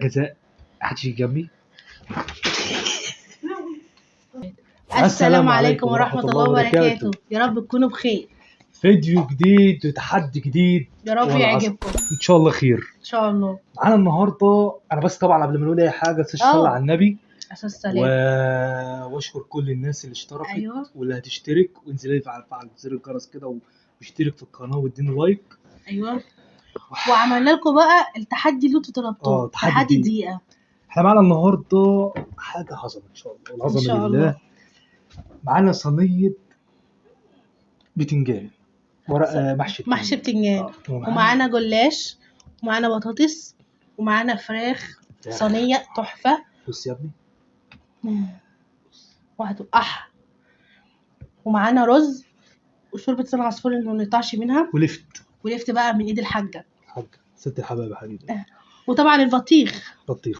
وهكذا. محدش يجي جنبي. السلام عليكم ورحمة الله وبركاته. يا رب تكونوا بخير. فيديو جديد وتحدي جديد يا رب يعجبكم ان شاء الله خير ان شاء الله. معانا النهارده انا بس طبعا قبل ما نقول اي حاجه صلي على النبي عشان السلام واشكر كل الناس اللي اشتركت. أيوة. واللي هتشترك وانزلي فعل زر الجرس كده واشترك في القناه واديني لايك. ايوه. وعملنا لكم بقى التحدي اللي انتوا طلبتوه، تحدي دقيقه. احنا معانا النهارده حاجه عظمه ان شاء الله والعظمه لله. معانا صينيه بتنجان ورق محشي بتنجان ومعانا جلاش ومعانا بطاطس ومعانا فراخ صينيه تحفه. بص يا ابني وهتقح. ومعانا رز وشوربه لسان عصفور اللي ما بنقطعش منها ولفت بقى من ايد الحاجه ست الحبايب يا حبيبي. وطبعا البطيخ